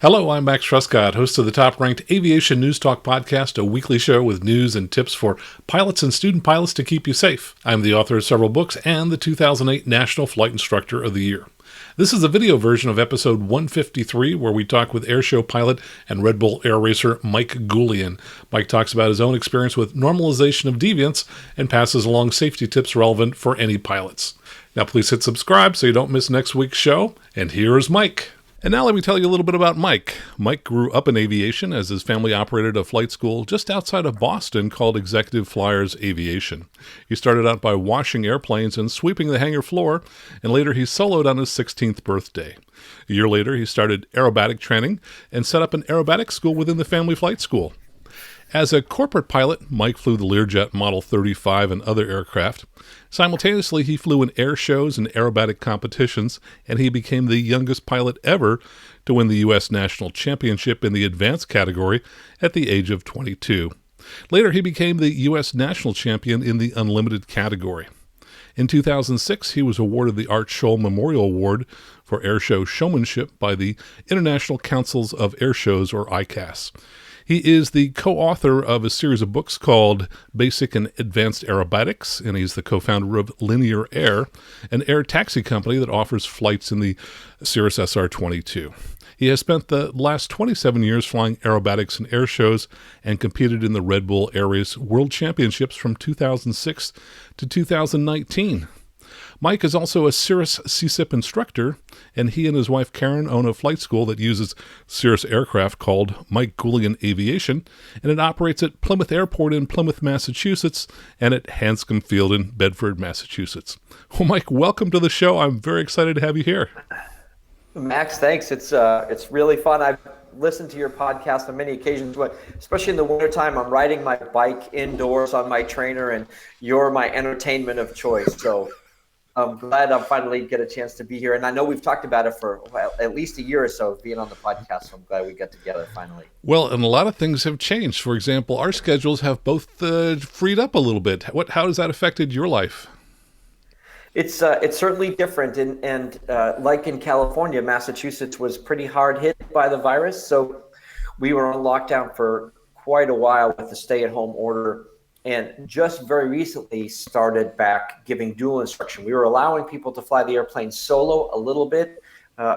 Hello, I'm Max Truscott, host of the top-ranked Aviation News Talk podcast, a weekly show with news and tips for pilots and student pilots to keep you safe. I'm the author of several books and the 2008 National Flight Instructor of the Year. This is a video version of episode 153, where we talk with airshow pilot and Red Bull air racer Mike Goulian. Mike talks about his own experience with normalization of deviance and passes along safety tips relevant for any pilots. Now please hit subscribe so you don't miss next week's show, and here is Mike. And now let me tell you a little bit about Mike. Mike grew up in aviation as his family operated a flight school just outside of Boston called Executive Flyers Aviation. He started out by washing airplanes and sweeping the hangar floor, and later he soloed on his 16th birthday. A year later, he started aerobatic training and set up an aerobatic school within the family flight school. As a corporate pilot, Mike flew the Learjet Model 35 and other aircraft. Simultaneously, he flew in air shows and aerobatic competitions, and he became the youngest pilot ever to win the U.S. National Championship in the advanced category at the age of 22. Later, he became the U.S. National Champion in the unlimited category. In 2006, he was awarded the Art Scholl Memorial Award for airshow showmanship by the International Councils of Air Shows, or ICAST. He is the co-author of a series of books called Basic and Advanced Aerobatics, and he's the co-founder of Linear Air, an air taxi company that offers flights in the Cirrus SR20. He has spent the last 27 years flying aerobatics and air shows and competed in the Red Bull Air Race World Championships from 2006 to 2019. Mike is also a Cirrus CSIP instructor, and he and his wife Karen own a flight school that uses Cirrus Aircraft called Mike Goulian Aviation, and it operates at Plymouth Airport in Plymouth, Massachusetts, and at Hanscom Field in Bedford, Massachusetts. Well, Mike, welcome to the show. I'm very excited to have you here. Max, thanks. It's really fun. I've listened to your podcast on many occasions, but especially in the wintertime, I'm riding my bike indoors on my trainer, and you're my entertainment of choice. So I'm glad I finally get a chance to be here. And I know we've talked about it for at least a year or so being on the podcast, so I'm glad we got together finally. Well, and a lot of things have changed. For example, our schedules have both freed up a little bit. How has that affected your life? It's certainly different. And like in California, Massachusetts was pretty hard hit by the virus. So we were on lockdown for quite a while with the stay-at-home order, and just very recently started back giving dual instruction. We were allowing people to fly the airplane solo a little bit.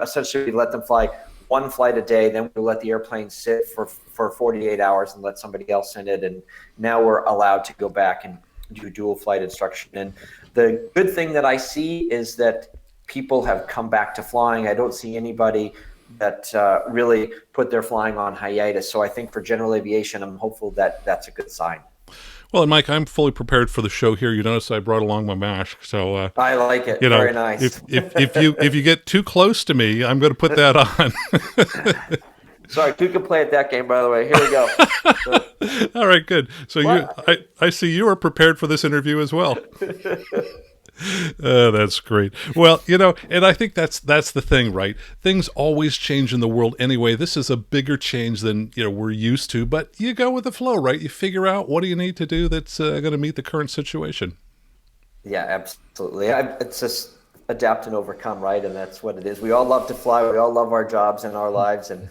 Essentially, we let them fly one flight a day, then we let the airplane sit for 48 hours and let somebody else in it. And now we're allowed to go back and do dual flight instruction. And the good thing that I see is that people have come back to flying. I don't see anybody that really put their flying on hiatus. So I think for general aviation, I'm hopeful that that's a good sign. Well, and Mike, I'm fully prepared for the show here. You notice I brought along my mask, so I like it. Very nice. If you get too close to me, I'm going to put that on. Sorry, you can play at that game, by the way. Here we go. All right, good. So I see you are prepared for this interview as well. That's great. Well, and I think that's the thing, right? Things always change in the world anyway. This is a bigger change than we're used to, but you go with the flow, right? You figure out what do you need to do that's going to meet the current situation. Yeah, absolutely. It's just adapt and overcome, right? And that's what it is. We all love to fly. We all love our jobs and our lives, and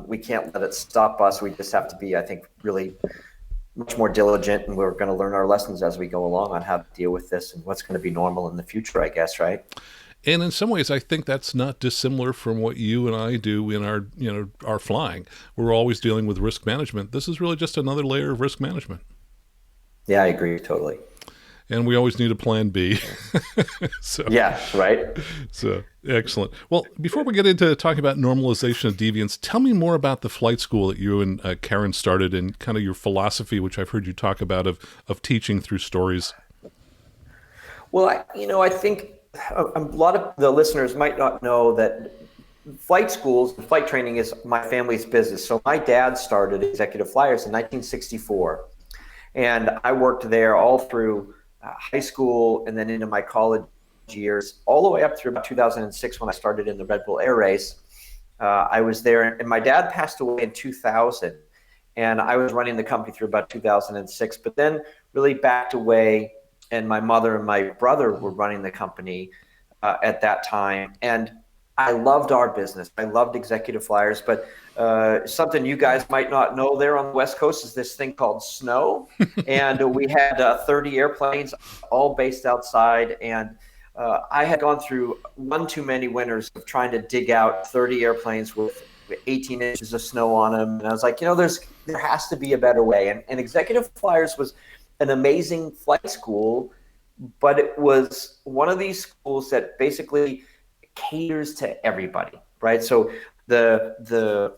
we can't let it stop us. We just have to be, I think, really much more diligent, and we're going to learn our lessons as we go along on how to deal with this and what's going to be normal in the future, I guess, right? And in some ways, I think that's not dissimilar from what you and I do in our flying. We're always dealing with risk management. This is really just another layer of risk management. Yeah, I agree totally. And we always need a plan B. Yeah, right. So excellent. Well, before we get into talking about normalization of deviance, tell me more about the flight school that you and Karen started, and kind of your philosophy, which I've heard you talk about, of teaching through stories. Well, I think a lot of the listeners might not know that flight schools, flight training is my family's business. So my dad started Executive Flyers in 1964, and I worked there all through high school and then into my college years, all the way up through about 2006 when I started in the Red Bull Air Race. I was there, and my dad passed away in 2000, and I was running the company through about 2006, but then really backed away, and my mother and my brother were running the company at that time. And I loved our business. I loved executive flyers, but something you guys might not know there on the West Coast is this thing called snow. And we had 30 airplanes all based outside. And I had gone through one too many winters of trying to dig out 30 airplanes with 18 inches of snow on them. And I was like, there has to be a better way. And executive flyers was an amazing flight school, but it was one of these schools that basically caters to everybody, right? So the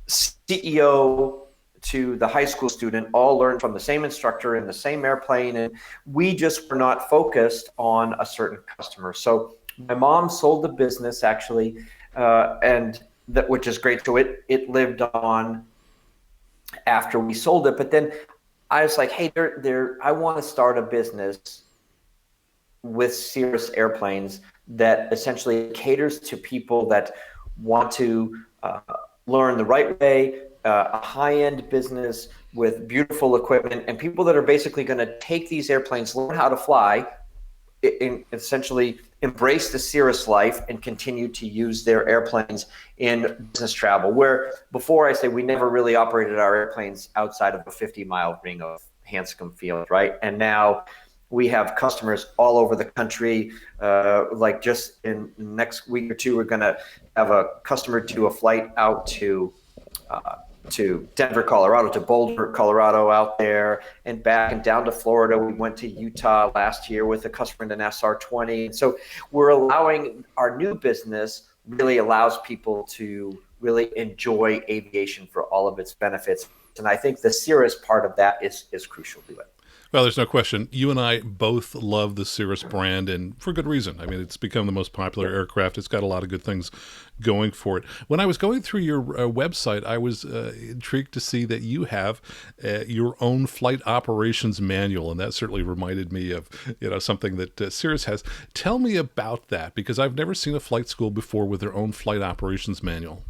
CEO to the high school student all learn from the same instructor in the same airplane, and we just were not focused on a certain customer. So my mom sold the business actually, and that, which is great. So it lived on after we sold it, but then I was like, hey, I want to start a business with Cirrus airplanes that essentially caters to people that want to learn the right way, a high-end business with beautiful equipment, and people that are basically going to take these airplanes, learn how to fly, essentially embrace the Cirrus life and continue to use their airplanes in business travel. Where before, I say we never really operated our airplanes outside of a 50-mile ring of Hanscom Field, right? And now we have customers all over the country. Like just in the next week or two, we're going to have a customer do a flight out to Denver, Colorado, to Boulder, Colorado, out there and back and down to Florida. We went to Utah last year with a customer in an SR20. So we're allowing our new business really allows people to really enjoy aviation for all of its benefits. And I think the Cirrus part of that is crucial to it. Well, there's no question. You and I both love the Cirrus brand, and for good reason. I mean, it's become the most popular aircraft. It's got a lot of good things going for it. When I was going through your website, I was intrigued to see that you have your own flight operations manual, and that certainly reminded me of something that Cirrus has. Tell me about that, because I've never seen a flight school before with their own flight operations manual.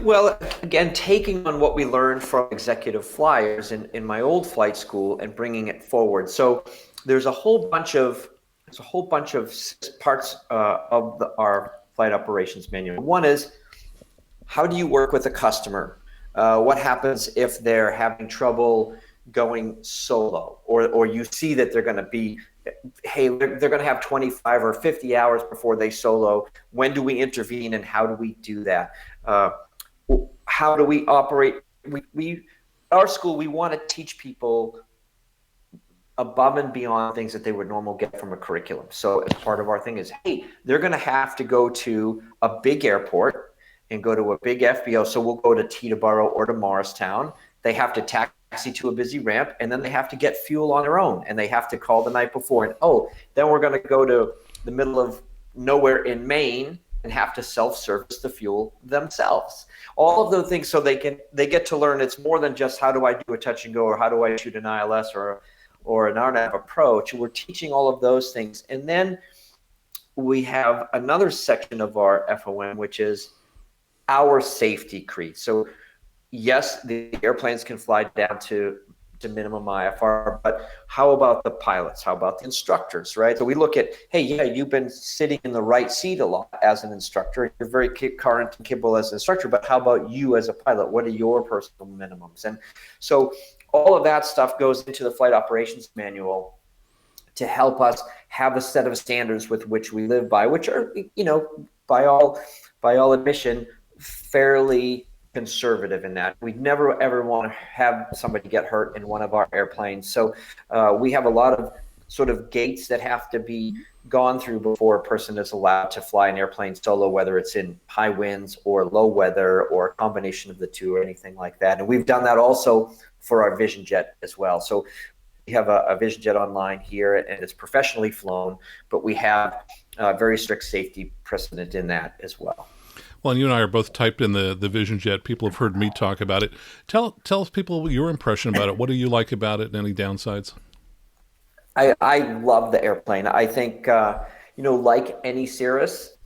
Well, again, taking on what we learned from executive flyers in my old flight school and bringing it forward. So there's a whole bunch of parts of our flight operations manual. One is, how do you work with a customer? What happens if they're having trouble going solo, or you see that they're going to be, hey, they're going to have 25 or 50 hours before they solo. When do we intervene, and how do we do that? How do we operate? Our school, we want to teach people above and beyond things that they would normally get from a curriculum. So as part of our thing is, hey, they're going to have to go to a big airport and go to a big FBO. So we'll go to Teterboro or to Morristown. They have to taxi to a busy ramp, and then they have to get fuel on their own, and they have to call the night before. And then we're going to go to the middle of nowhere in Maine and have to self-service the fuel themselves. All of those things, so they get to learn it's more than just how do I do a touch and go, or how do I shoot an ILS or an RNAV approach. We're teaching all of those things. And then we have another section of our FOM, which is our safety creed. So yes, the airplanes can fly down to minimum IFR, but how about the pilots? How about the instructors, right? So we look at, hey, yeah, you've been sitting in the right seat a lot as an instructor. You're very current and capable as an instructor, but how about you as a pilot? What are your personal minimums? And so all of that stuff goes into the flight operations manual to help us have a set of standards with which we live by, which are, by all admission, fairly conservative in that. We'd never ever want to have somebody get hurt in one of our airplanes. So we have a lot of sort of gates that have to be gone through before a person is allowed to fly an airplane solo, whether it's in high winds or low weather or a combination of the two or anything like that. And we've done that also for our Vision Jet as well. So we have a Vision Jet online here, and it's professionally flown, but we have very strict safety precedent in that as well. Well, and you and I are both typed in the Vision Jet. People have heard me talk about it. Tell people your impression about it. What do you like about it, and any downsides? I love the airplane. I think, like any Cirrus,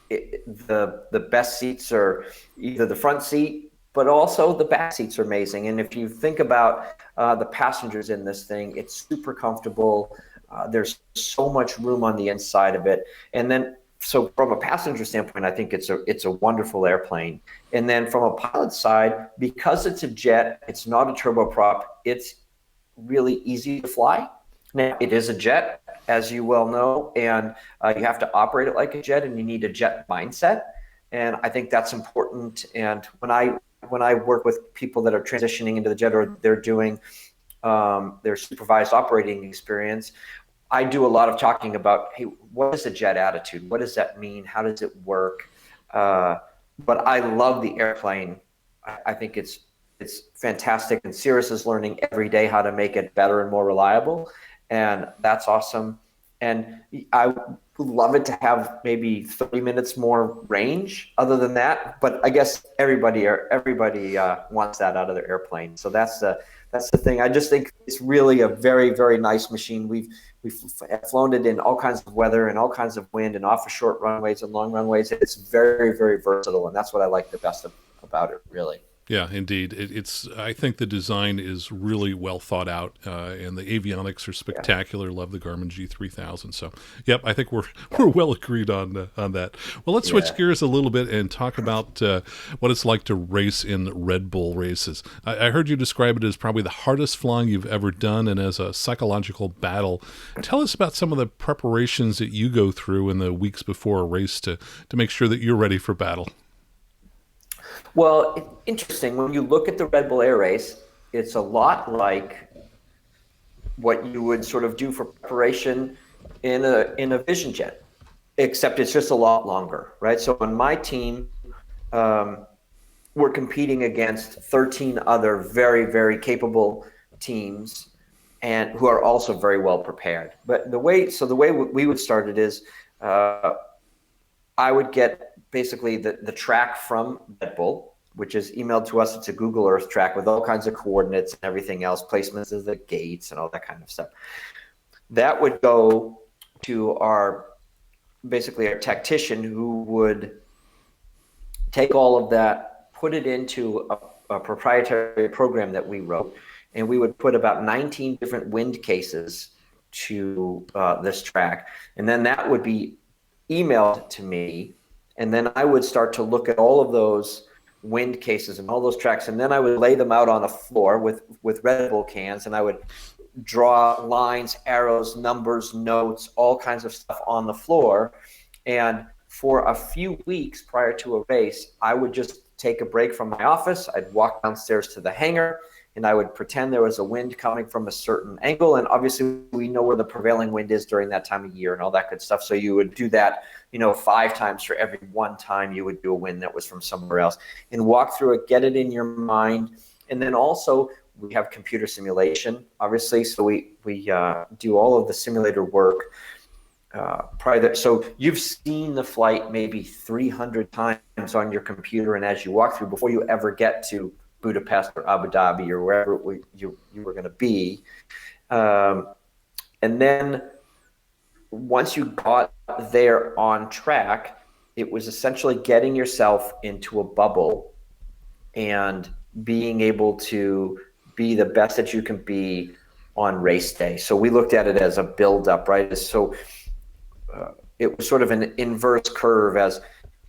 the best seats are either the front seat, but also the back seats are amazing. And if you think about the passengers in this thing, it's super comfortable. There's so much room on the inside of it. And then so from a passenger standpoint, I think it's a wonderful airplane. And then from a pilot side, because it's a jet, it's not a turboprop, it's really easy to fly. Now, it is a jet, as you well know, and you have to operate it like a jet, and you need a jet mindset. And I think that's important. And when I work with people that are transitioning into the jet, or they're doing their supervised operating experience, I do a lot of talking about, hey, what is a jet attitude? What does that mean? How does it work? But I love the airplane. I think it's fantastic, and Cirrus is learning every day how to make it better and more reliable, and that's awesome. And I would love it to have maybe 30 minutes more range. Other than that, but I guess everybody wants that out of their airplane. So that's the thing. I just think it's really a very, very nice machine. We've flown it in all kinds of weather and all kinds of wind, and off of short runways and long runways. It's very, very versatile, and that's what I like the best about it, really. Yeah, indeed. I think the design is really well thought out, and the avionics are spectacular. Love the Garmin G3000. So, yep, I think we're well agreed on that. Well, let's switch gears a little bit and talk about what it's like to race in Red Bull races. I heard you describe it as probably the hardest flying you've ever done, and as a psychological battle. Tell us about some of the preparations that you go through in the weeks before a race to make sure that you're ready for battle. Well, it's interesting. When you look at the Red Bull Air Race, it's a lot like what you would sort of do for preparation in a Vision Jet, except it's just a lot longer, right? So on my team, we're competing against 13 other very, very capable teams, and who are also very well prepared. But the way we would start it is, I would get basically the track from Red Bull, which is emailed to us. It's a Google Earth track with all kinds of coordinates and everything else, placements of the gates and all that kind of stuff. That would go to our tactician, who would take all of that, put it into a proprietary program that we wrote, and we would put about 19 different wind cases to this track. And then that would be emailed to me, and then I would start to look at all of those wind cases and all those tracks, and then I would lay them out on the floor with Red Bull cans, and I would draw lines, arrows, numbers, notes, all kinds of stuff on the floor. And for a few weeks prior to a race, I would just take a break from my office. I'd walk downstairs to the hangar, and I would pretend there was a wind coming from a certain angle. And obviously we know where the prevailing wind is during that time of year and all that good stuff. So you would do that, 5 times for every one time you would do a wind that was from somewhere else, and walk through it, get it in your mind. And then also we have computer simulation, obviously. So we do all of the simulator work prior to that. So you've seen the flight maybe 300 times on your computer, and as you walk through, before you ever get to Budapest or Abu Dhabi or wherever you were going to be. And then once you got there on track, it was essentially getting yourself into a bubble and being able to be the best that you can be on race day. So we looked at it as a build-up, right? So it was sort of an inverse curve, as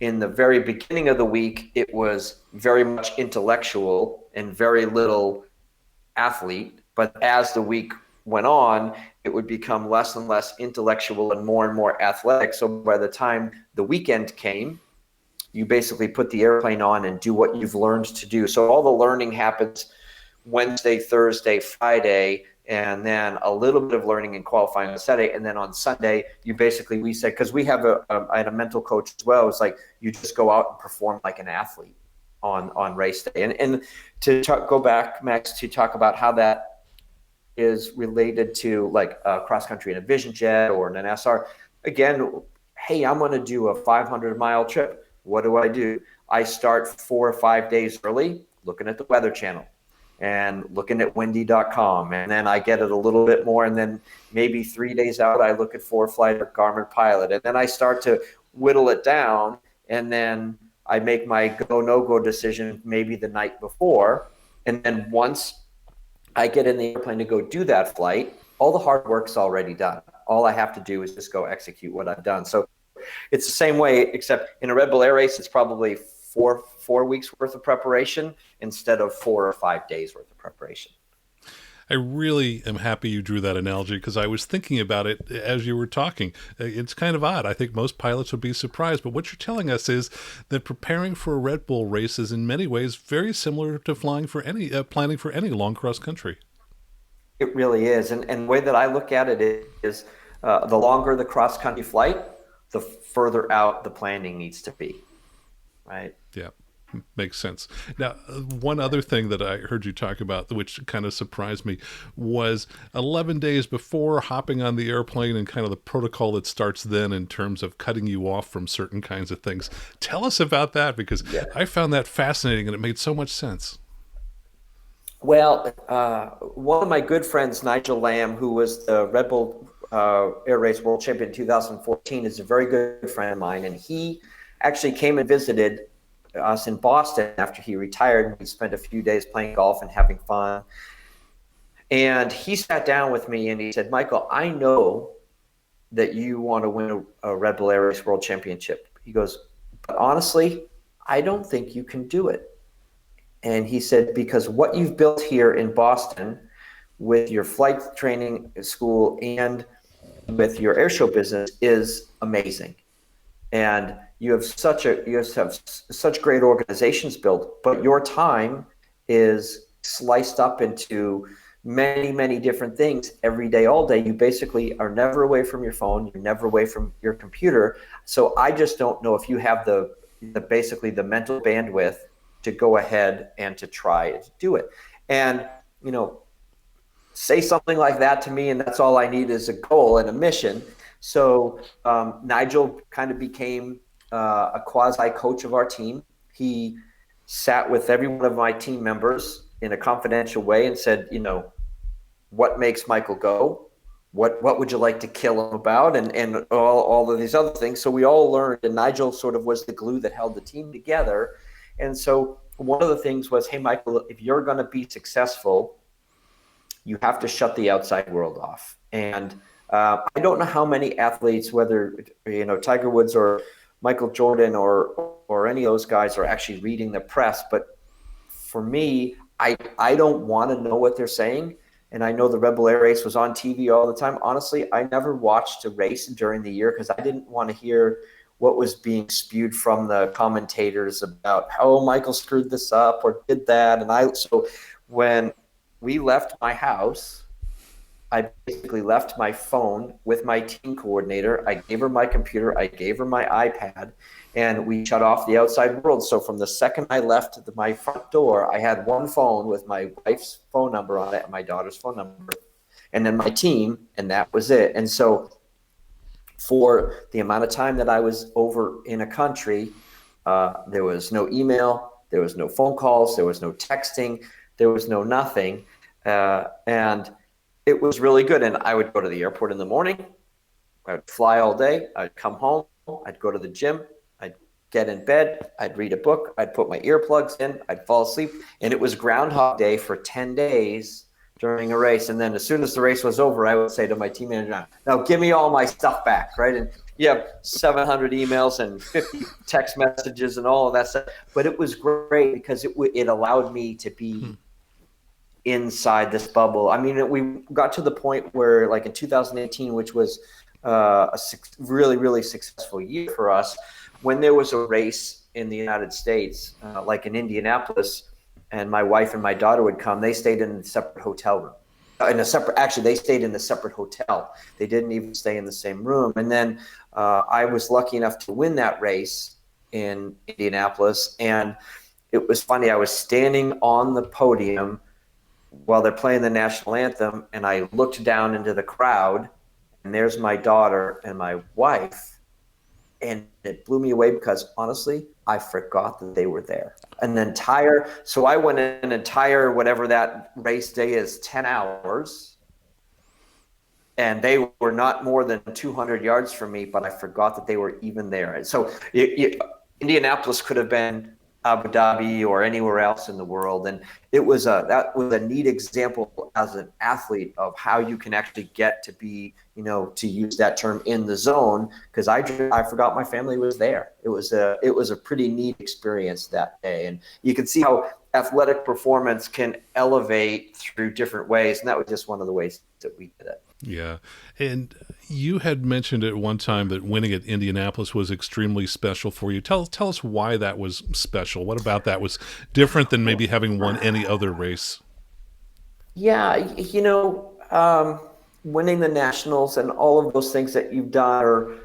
in the very beginning of the week, it was very much intellectual and very little athlete. But as the week went on, it would become less and less intellectual and more athletic. So by the time the weekend came, you basically put the airplane on and do what you've learned to do. So all the learning happens Wednesday, Thursday, Friday, and then a little bit of learning and qualifying on Saturday. And then on Sunday, we said, because we have I had a mental coach as well. It's like, you just go out and perform like an athlete on race day. And to go back, Max, to talk about how that is related to like a cross country in a Vision Jet or in an SR. Again, hey, I'm going to do a 500-mile trip. What do? I start 4 or 5 days early, looking at the Weather Channel and looking at windy.com, and then I get it a little bit more, and then maybe 3 days out I look at ForeFlight or Garmin Pilot, and then I start to whittle it down, and then I make my go no go decision maybe the night before, and then once I get in the airplane to go do that flight, all the hard work's already done. All I have to do is just go execute what I've done. So it's the same way, except in a Red Bull Air Race, it's probably four weeks worth of preparation instead of 4 or 5 days worth of preparation. I really am happy you drew that analogy because I was thinking about it as you were talking. It's kind of odd. I think most pilots would be surprised, but what you're telling us is that preparing for a Red Bull race is in many ways very similar to planning for any long cross country. It really is. And the way that I look at it is the longer the cross country flight, the further out the planning needs to be, right? Yeah. Makes sense. Now, one other thing that I heard you talk about, which kind of surprised me, was 11 days before hopping on the airplane and kind of the protocol that starts then in terms of cutting you off from certain kinds of things. Tell us about that, because I found that fascinating and it made so much sense. Well, one of my good friends, Nigel Lamb, who was the Red Bull Air Race World Champion in 2014, is a very good friend of mine, and he actually came and visited us in Boston after he retired. We spent a few days playing golf and having fun. And he sat down with me and he said, Michael, I know that you want to win a Red Bull Air Race World Championship. He goes, but honestly, I don't think you can do it. And he said, because what you've built here in Boston with your flight training school and with your airshow business is amazing. And you have such great organizations built, but your time is sliced up into many, many different things every day, all day. You basically are never away from your phone. You're never away from your computer. So I just don't know if you have basically the mental bandwidth to go ahead and to try to do it. And, say something like that to me, and that's all I need is a goal and a mission. So Nigel kind of became a quasi-coach of our team. He sat with every one of my team members in a confidential way and said, what makes Michael go? What would you like to kill him about? And all of these other things. So we all learned, and Nigel sort of was the glue that held the team together. And so one of the things was, hey, Michael, if you're going to be successful, you have to shut the outside world off. And I don't know how many athletes, whether Tiger Woods or Michael Jordan or any of those guys, are actually reading the press. But for me, I don't want to know what they're saying. And I know the Red Bull Air Race was on TV all the time. Honestly, I never watched a race during the year because I didn't want to hear what was being spewed from the commentators about how Michael screwed this up or did that. And so when we left my house, I basically left my phone with my team coordinator. I gave her my computer. I gave her my iPad, and we shut off the outside world. So from the second I left my front door, I had one phone with my wife's phone number on it and my daughter's phone number, and then my team, and that was it. And so for the amount of time that I was over in a country, there was no email, there was no phone calls, there was no texting, there was no nothing. And it was really good. And I would go to the airport in the morning. I would fly all day. I'd come home. I'd go to the gym. I'd get in bed. I'd read a book. I'd put my earplugs in. I'd fall asleep. And it was Groundhog Day for 10 days during a race. And then as soon as the race was over, I would say to my team manager, now give me all my stuff back, right? And you have 700 emails and 50 text messages and all of that stuff. But it was great because it allowed me to be inside this bubble. I mean, we got to the point where, like in 2018, which was a really, really successful year for us, when there was a race in the United States, like in Indianapolis, and my wife and my daughter would come, they stayed in a separate hotel room. They stayed in a separate hotel. They didn't even stay in the same room. And then I was lucky enough to win that race in Indianapolis. And it was funny. I was standing on the podium while they're playing the national anthem, and I looked down into the crowd, and there's my daughter and my wife, and it blew me away because honestly, I forgot that they were there. So I went an entire, whatever that race day is, 10 hours, and they were not more than 200 yards from me, but I forgot that they were even there. And so Indianapolis could have been Abu Dhabi or anywhere else in the world. And that was a neat example as an athlete of how you can actually get to be, to use that term, in the zone, because I forgot my family was there. It was a pretty neat experience that day, and you can see how athletic performance can elevate through different ways, and that was just one of the ways that we did it. Yeah. And you had mentioned at one time that winning at Indianapolis was extremely special for you. Tell us why that was special. What about that was different than maybe having won any other race? Yeah, winning the nationals and all of those things that you've done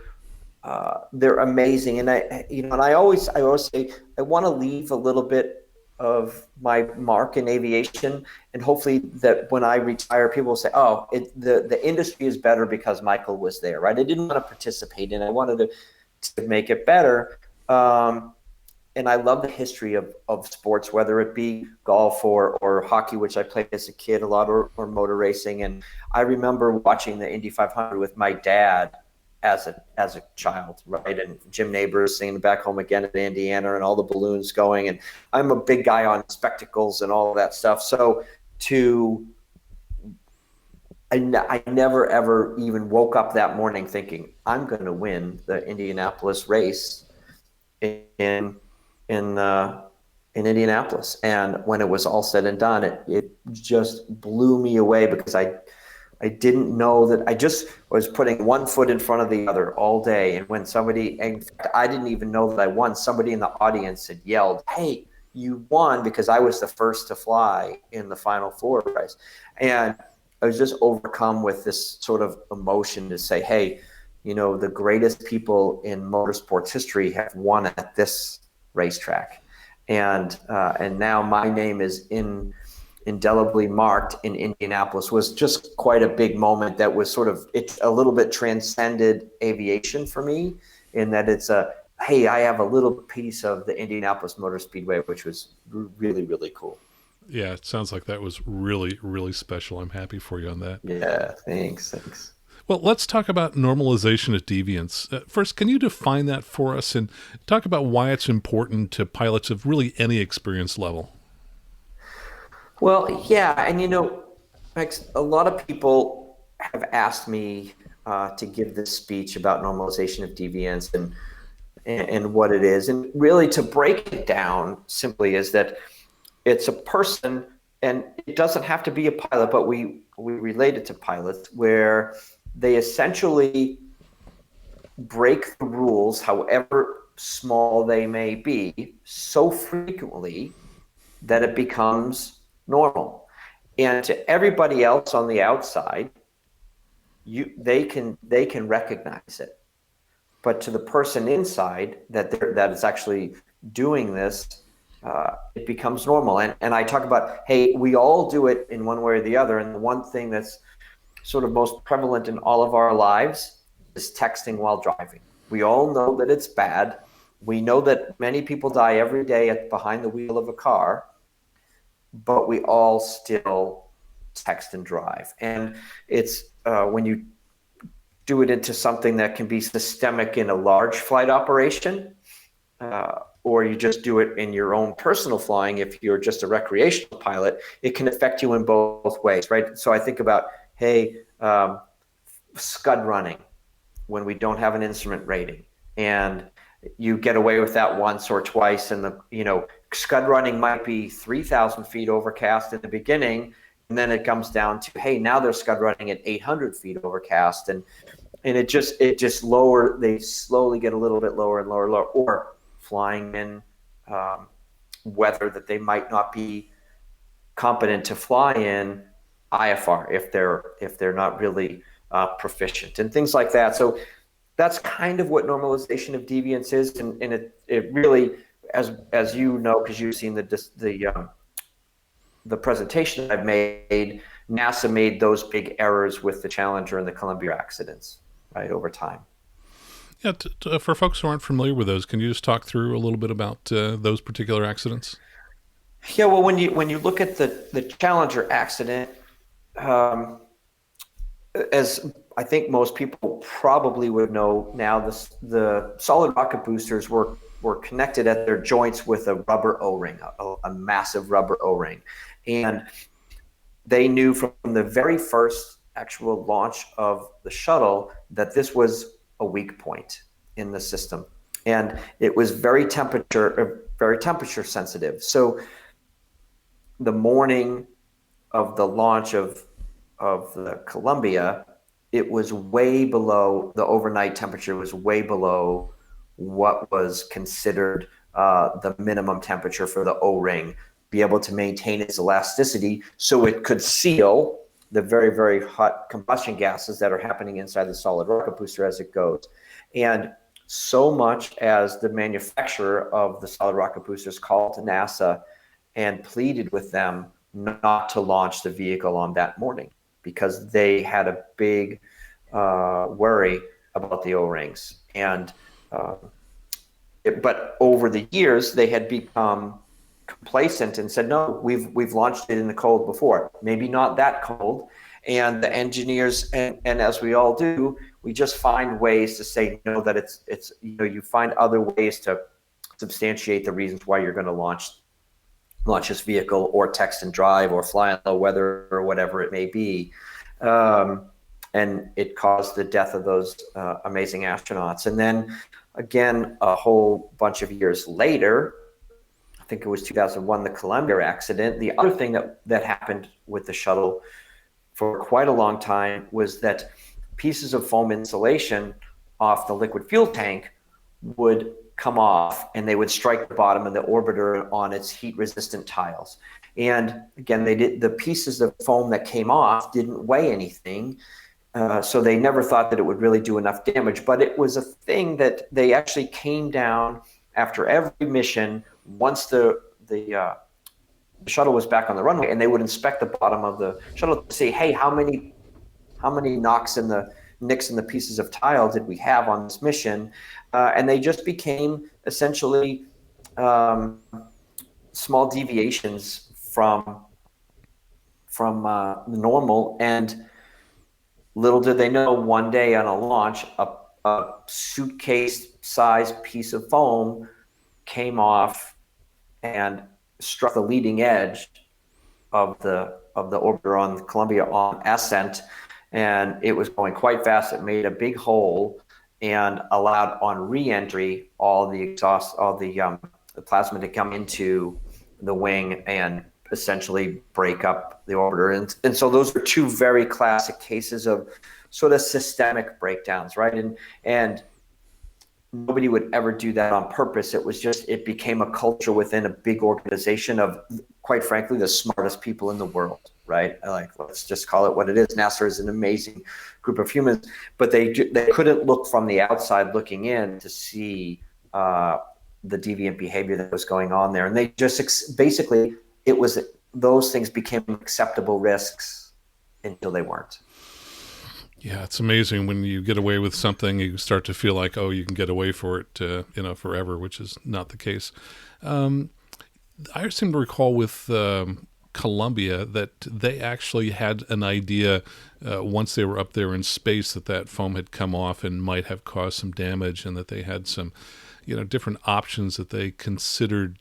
they're amazing. And I always say I want to leave a little bit of my mark in aviation, and hopefully that when I retire, people will say, "Oh, the industry is better because Michael was there." Right? I didn't want to participate in it. I wanted to make it better. And I love the history of sports, whether it be golf or hockey, which I played as a kid a lot, or motor racing. And I remember watching the Indy 500 with my dad as a child, right? And Jim Neighbors singing Back Home Again in Indiana, and all the balloons going. And I'm a big guy on spectacles and all of that stuff. So I never ever even woke up that morning thinking I'm going to win the Indianapolis race in Indianapolis. And when it was all said and done, it just blew me away, because I didn't know that. I just was putting one foot in front of the other all day. And when in fact, I didn't even know that I won. Somebody in the audience had yelled, "Hey, you won," because I was the first to fly in the Final Four race. And I was just overcome with this sort of emotion to say, hey, the greatest people in motorsports history have won at this racetrack. And now my name is indelibly marked in Indianapolis. Was just quite a big moment that was it a little bit transcended aviation for me, in that it's hey, I have a little piece of the Indianapolis Motor Speedway, which was really, really cool. Yeah, it sounds like that was really, really special. I'm happy for you on that. Yeah, thanks. Well, let's talk about normalization of deviance. First, can you define that for us and talk about why it's important to pilots of really any experience level? Well, yeah, and Max, a lot of people have asked me to give this speech about normalization of deviance and what it is. And really, to break it down simply, is that it's a person, and it doesn't have to be a pilot, but we relate it to pilots, where they essentially break the rules, however small they may be, so frequently that it becomes normal. And to everybody else on the outside, they can recognize it. But to the person inside that is actually doing this, it becomes normal. And I talk about, hey, we all do it in one way or the other. And the one thing that's sort of most prevalent in all of our lives is texting while driving. We all know that it's bad. We know that many people die every day behind the wheel of a car, but we all still text and drive. And it's when you do it into something that can be systemic in a large flight operation, or you just do it in your own personal flying, if you're just a recreational pilot, it can affect you in both ways, right? So I think about, hey, scud running when we don't have an instrument rating, and you get away with that once or twice, and scud running might be 3,000 feet overcast in the beginning, and then it comes down to, hey, now they're scud running at 800 feet overcast, and it just lower. They slowly get a little bit lower and lower and lower, or flying in weather that they might not be competent to fly in, IFR, if they're not really proficient, and things like that. So that's kind of what normalization of deviance is, and it really, as you know, because you've seen the presentation I've made, NASA made those big errors with the Challenger and the Columbia accidents, right, over time. Yeah, for folks who aren't familiar with those, can you just talk through a little bit about those particular accidents? Yeah, well, when you look at the Challenger accident, as I think most people probably would know now, the solid rocket boosters were connected at their joints with a rubber O-ring, a massive rubber O-ring. And they knew from the very first actual launch of the shuttle that this was a weak point in the system, and it was very temperature sensitive. So the morning of the launch of the Columbia, it was way below, the overnight temperature was way below what was considered the minimum temperature for the O-ring, be able to maintain its elasticity so it could seal the very, very hot combustion gases that are happening inside the solid rocket booster as it goes. And so much as the manufacturer of the solid rocket boosters called to NASA and pleaded with them not to launch the vehicle on that morning, because they had a big worry about the O-rings. And but over the years, they had become complacent and said, no, we've launched it in the cold before, maybe not that cold. And the engineers, and as we all do, we just find ways to say no, that it's you find other ways to substantiate the reasons why you're going to launch this vehicle, or text and drive, or fly in low weather, or whatever it may be. And it caused the death of those amazing astronauts. And then again, a whole bunch of years later, I think it was 2001, the Columbia accident. The other thing that happened with the shuttle for quite a long time was that pieces of foam insulation off the liquid fuel tank would come off, and they would strike the bottom of the orbiter on its heat-resistant tiles. And again, the pieces of foam that came off didn't weigh anything, so they never thought that it would really do enough damage. But it was a thing that they actually came down after every mission, once the shuttle was back on the runway, and they would inspect the bottom of the shuttle to see, hey, how many nicks in the pieces of tile did we have on this mission? And they just became essentially small deviations from normal. And little did they know, one day on a launch, a suitcase-sized piece of foam came off and struck the leading edge of the orbiter on Columbia on ascent, and it was going quite fast. It made a big hole and allowed on re-entry all the exhaust, all the plasma to come into the wing and essentially break up the orbiter. And so those are two very classic cases of sort of systemic breakdowns, right? And nobody would ever do that on purpose. It was just, it became a culture within a big organization of, quite frankly, the smartest people in the world, right? Like, let's just call it what it is. NASA is an amazing group of humans, but they couldn't look from the outside looking in to see the deviant behavior that was going on there. And they just basically, it was, those things became acceptable risks until they weren't. Yeah, it's amazing when you get away with something, you start to feel like, oh, you can get away for it, forever, which is not the case. I seem to recall with Columbia that they actually had an idea once they were up there in space that foam had come off and might have caused some damage, and that they had some, different options that they considered,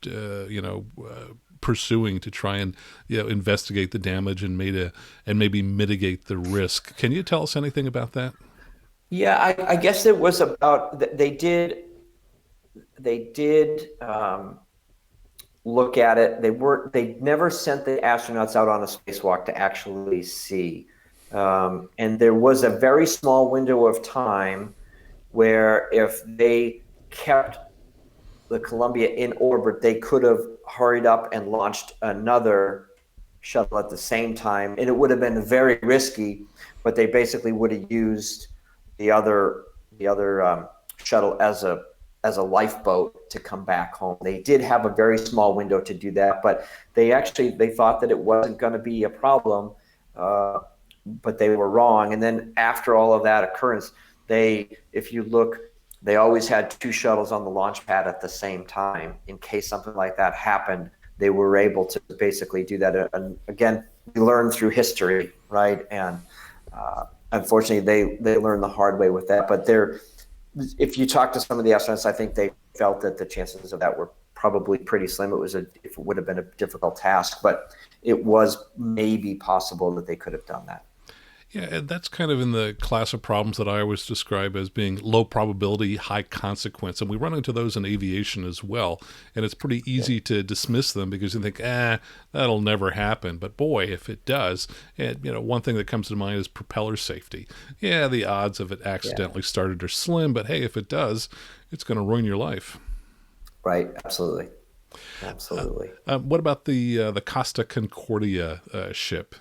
pursuing to try and investigate the damage and maybe mitigate the risk. Can you tell us anything about that? Yeah, I guess it was about, they did look at it. They never sent the astronauts out on a spacewalk to actually see. And there was a very small window of time where if they kept the Columbia in orbit, they could have hurried up and launched another shuttle at the same time. And it would have been very risky, but they basically would have used the other shuttle as a lifeboat to come back home. They did have a very small window to do that, but they thought that it wasn't going to be a problem, but they were wrong. And then after all of that occurrence, if you look, they always had two shuttles on the launch pad at the same time in case something like that happened. They were able to basically do that. And again, we learn through history, right? And unfortunately, they learned the hard way with that. But if you talk to some of the astronauts, I think they felt that the chances of that were probably pretty slim. It would have been a difficult task, but it was maybe possible that they could have done that. Yeah, and that's kind of in the class of problems that I always describe as being low probability, high consequence. And we run into those in aviation as well. And it's pretty easy to dismiss them because you think, that'll never happen. But boy, if it does, and one thing that comes to mind is propeller safety. Yeah, the odds of it accidentally started are slim, but hey, if it does, it's going to ruin your life. Right, absolutely. Absolutely. What about the Costa Concordia ship?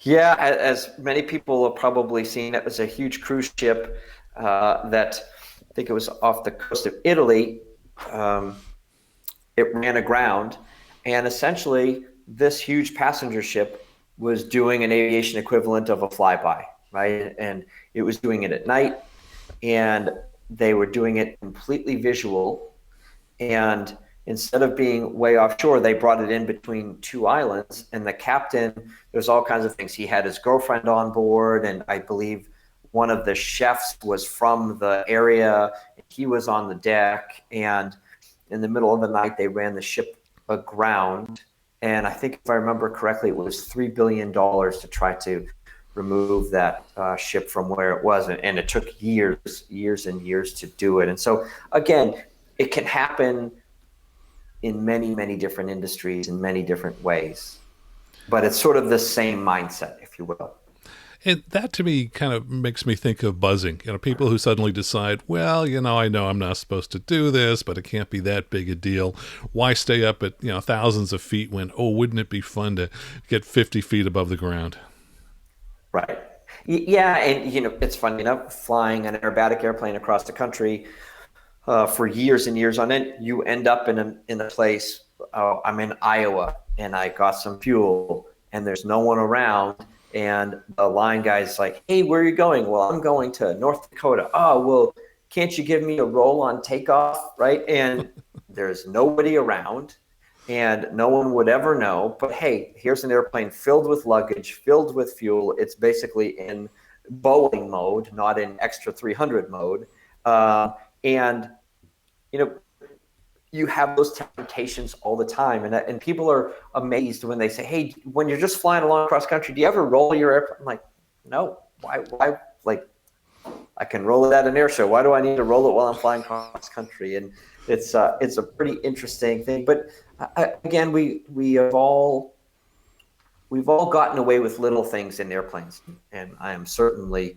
Yeah, as many people have probably seen, it was a huge cruise ship that I think it was off the coast of Italy. It ran aground, and essentially this huge passenger ship was doing an aviation equivalent of a flyby, right? And it was doing it at night, and they were doing it completely visual. And instead of being way offshore, they brought it in between two islands. And the captain, there's all kinds of things. He had his girlfriend on board, and I believe one of the chefs was from the area. He was on the deck, and in the middle of the night, they ran the ship aground. And I think if I remember correctly, it was $3 billion to try to remove that ship from where it was. And it took years and years to do it. And so, again, it can happen in many, many different industries in many different ways. But it's sort of the same mindset, if you will. And that to me kind of makes me think of buzzing. People who suddenly decide, well, I know I'm not supposed to do this, but it can't be that big a deal. Why stay up at, thousands of feet when, wouldn't it be fun to get 50 feet above the ground? Right. Yeah. And, it's funny enough, flying an aerobatic airplane across the country for years and years on end, you end up in a place, I'm in Iowa and I got some fuel and there's no one around. And the line guy's like, hey, where are you going? Well, I'm going to North Dakota. Oh, well, can't you give me a roll on takeoff? Right. And there's nobody around and no one would ever know. But hey, here's an airplane filled with luggage, filled with fuel. It's basically in Boeing mode, not in extra 300 mode. And, you have those temptations all the time. And people are amazed when they say, hey, when you're just flying along across country, do you ever roll your airplane? I'm like, no, why? Like, I can roll it at an air show. Why do I need to roll it while I'm flying cross country? And it's a pretty interesting thing. But again, we've all gotten away with little things in airplanes. And I am certainly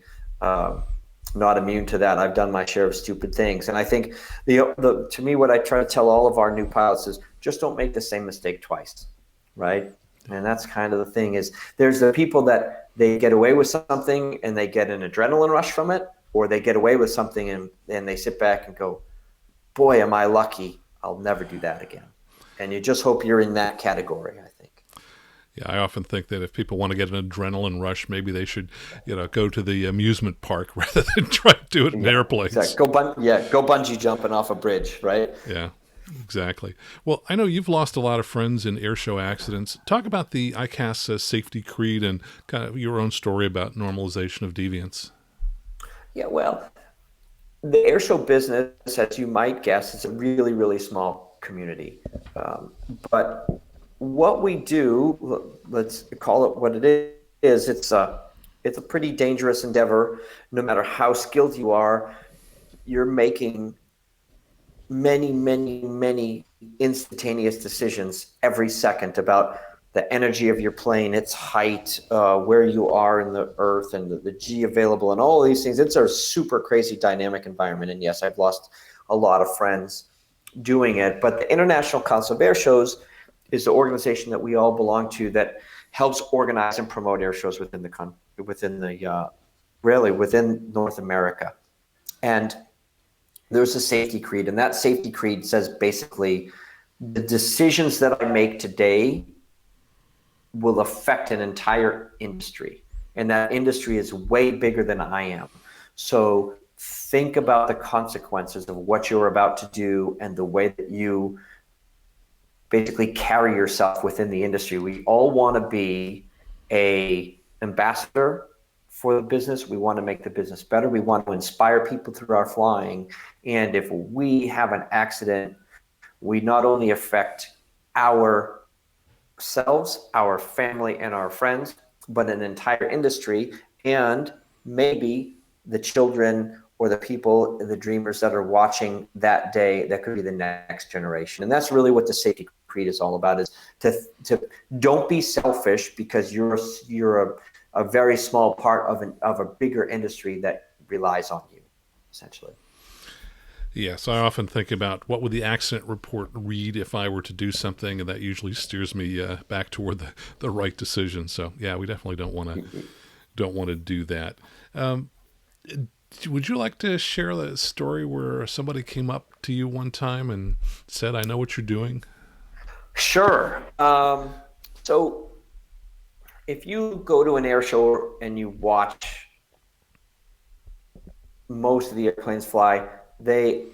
not immune to that. I've done my share of stupid things. And I think to me, what I try to tell all of our new pilots is just don't make the same mistake twice, right? And that's kind of the thing is there's the people that they get away with something and they get an adrenaline rush from it, or they get away with something and they sit back and go, boy, am I lucky. I'll never do that again. And you just hope you're in that category, I think. Yeah, I often think that if people want to get an adrenaline rush, maybe they should, go to the amusement park rather than try to do it in airplanes. Exactly. Go bungee jumping off a bridge, right? Yeah, exactly. Well, I know you've lost a lot of friends in air show accidents. Talk about the ICAST safety creed and kind of your own story about normalization of deviance. Yeah, well, the air show business, as you might guess, is a really, really small community. But what we do, let's call it what it is, it's a pretty dangerous endeavor. No matter how skilled you are, you're making many, many, many instantaneous decisions every second about the energy of your plane, its height, where you are in the earth, and the G available, and all of these things. It's a super crazy dynamic environment. And yes, I've lost a lot of friends doing it. But the International Council of Air Shows is the organization that we all belong to that helps organize and promote air shows within North America. And there's a safety creed, and that safety creed says basically the decisions that I make today will affect an entire industry, and that industry is way bigger than I am. So think about the consequences of what you're about to do and the way that you basically carry yourself within the industry. We all want to be an ambassador for the business. We want to make the business better. We want to inspire people through our flying. And if we have an accident we not only affect ourselves, our family, and our friends, but an entire industry, and maybe the children or the people, the dreamers that are watching that day, that could be the next generation. And that's really what the safety creed is all about, is to don't be selfish because you're a very small part of a bigger industry that relies on you, essentially. Yes, I often think about what would the accident report read if I were to do something, and that usually steers me back toward the right decision. So yeah, we definitely don't want to do that. Would you like to share a story where somebody came up to you one time and said, "I know what you're doing"? Sure. So if you go to an air show and you watch most of the airplanes fly, they,